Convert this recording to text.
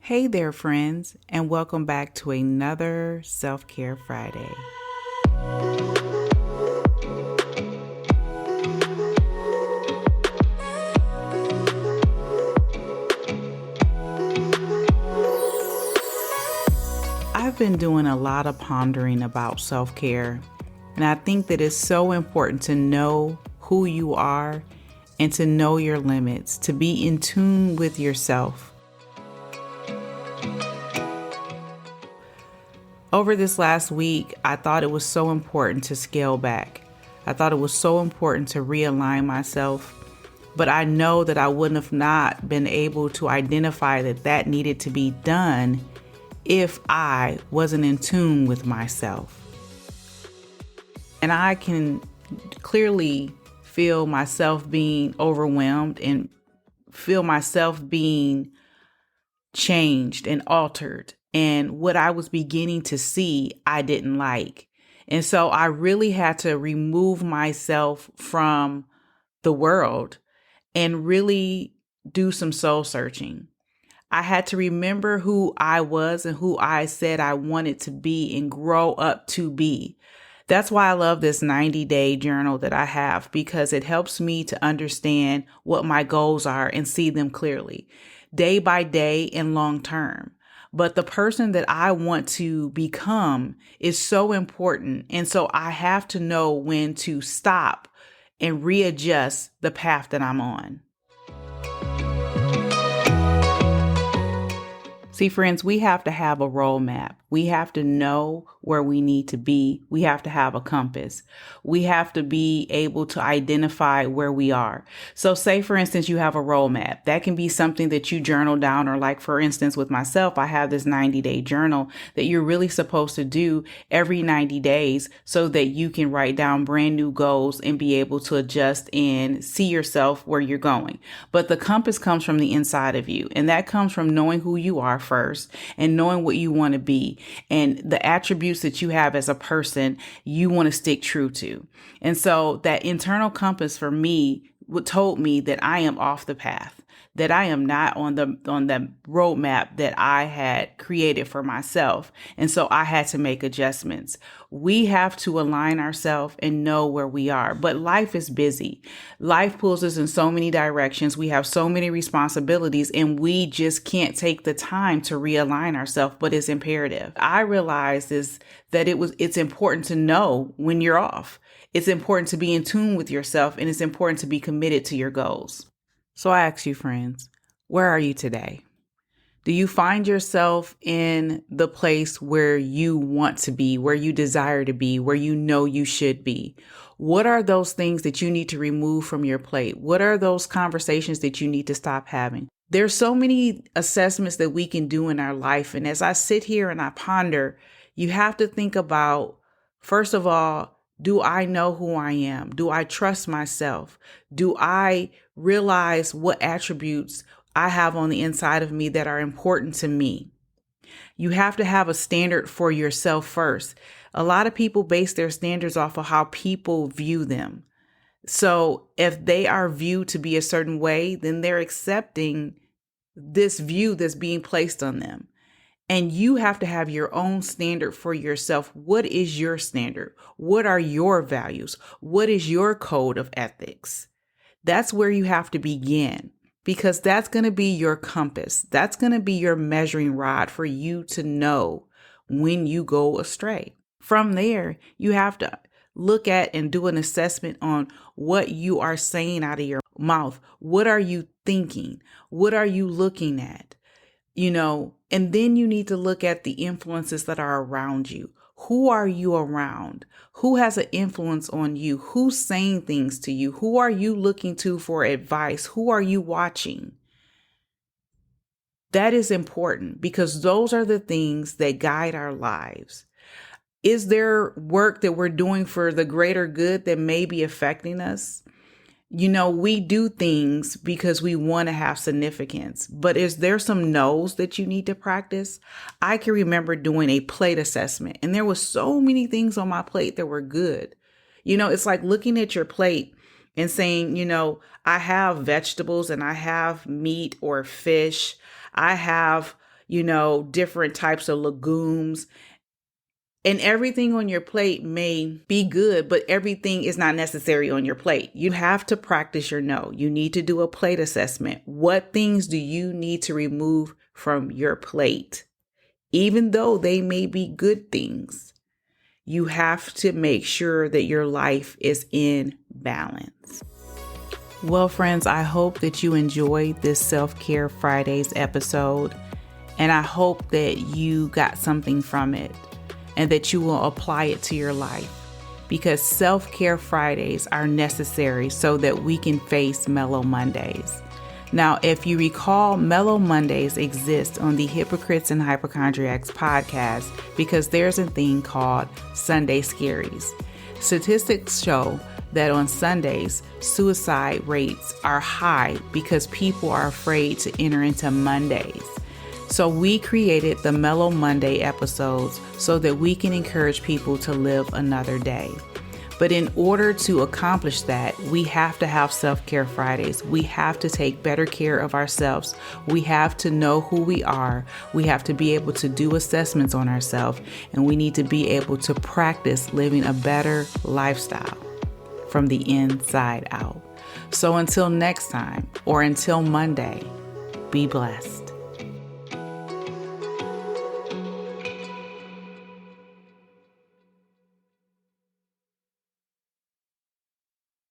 Hey there, friends, and welcome back to another Self-Care Friday. I've been doing a lot of pondering about self-care, and I think that it's so important to know who you are and to know your limits, to be in tune with yourself. Over this last week, I thought it was so important to scale back. I thought it was so important to realign myself, but I know that I wouldn't have not been able to identify that needed to be done if I wasn't in tune with myself. And I can clearly feel myself being overwhelmed and feel myself being changed and altered. And what I was beginning to see, I didn't like. And so I really had to remove myself from the world and really do some soul searching. I had to remember who I was and who I said I wanted to be and grow up to be. That's why I love this 90-day journal that I have, because it helps me to understand what my goals are and see them clearly, day by day and long term. But the person that I want to become is so important. And so I have to know when to stop and readjust the path that I'm on. See, friends, we have to have a roadmap. We have to know where we need to be. We have to have a compass. We have to be able to identify where we are. So say, for instance, you have a roadmap. That can be something that you journal down, or like, for instance, with myself, I have this 90-day journal that you're really supposed to do every 90 days so that you can write down brand new goals and be able to adjust and see yourself where you're going. But the compass comes from the inside of you, and that comes from knowing who you are first and knowing what you want to be and the attributes that you have as a person you want to stick true to. And so that internal compass for me told me that I am off the path, that I am not on the roadmap that I had created for myself. And so I had to make adjustments. We have to align ourselves and know where we are. But life is busy. Life pulls us in so many directions. We have so many responsibilities, and we just can't take the time to realign ourselves, but it's imperative. I realized that it's important to know when you're off. It's important to be in tune with yourself, and it's important to be committed to your goals. So I ask you, friends, where are you today? Do you find yourself in the place where you want to be, where you desire to be, where you know you should be? What are those things that you need to remove from your plate? What are those conversations that you need to stop having? There's so many assessments that we can do in our life. And as I sit here and I ponder, you have to think about, first of all, do I know who I am? Do I trust myself? Do I realize what attributes I have on the inside of me that are important to me? You have to have a standard for yourself first. A lot of people base their standards off of how people view them. So if they are viewed to be a certain way, then they're accepting this view that's being placed on them. And you have to have your own standard for yourself. What is your standard? What are your values? What is your code of ethics? That's where you have to begin, because that's going to be your compass. That's going to be your measuring rod for you to know when you go astray. From there, you have to look at and do an assessment on what you are saying out of your mouth. What are you thinking? What are you looking at? And then you need to look at the influences that are around you. Who are you around? Who has an influence on you? Who's saying things to you? Who are you looking to for advice? Who are you watching? That is important, because those are the things that guide our lives. Is there work that we're doing for the greater good that may be affecting us? We do things because we want to have significance, but is there some no's that you need to practice? I can remember doing a plate assessment, and there was so many things on my plate that were good. It's like looking at your plate and saying, I have vegetables and I have meat or fish. I have different types of legumes. And everything on your plate may be good, but everything is not necessary on your plate. You have to practice your no. You need to do a plate assessment. What things do you need to remove from your plate? Even though they may be good things, you have to make sure that your life is in balance. Well, friends, I hope that you enjoyed this Self-Care Fridays episode, and I hope that you got something from it and that you will apply it to your life, because Self-Care Fridays are necessary so that we can face Mellow Mondays. Now, if you recall, Mellow Mondays exist on the Hypocrites and Hypochondriacs podcast because there's a thing called Sunday Scaries. Statistics show that on Sundays, suicide rates are high because people are afraid to enter into Mondays. So we created the Mellow Monday episodes so that we can encourage people to live another day. But in order to accomplish that, we have to have Self-Care Fridays. We have to take better care of ourselves. We have to know who we are. We have to be able to do assessments on ourselves, and we need to be able to practice living a better lifestyle from the inside out. So until next time, or until Monday, be blessed.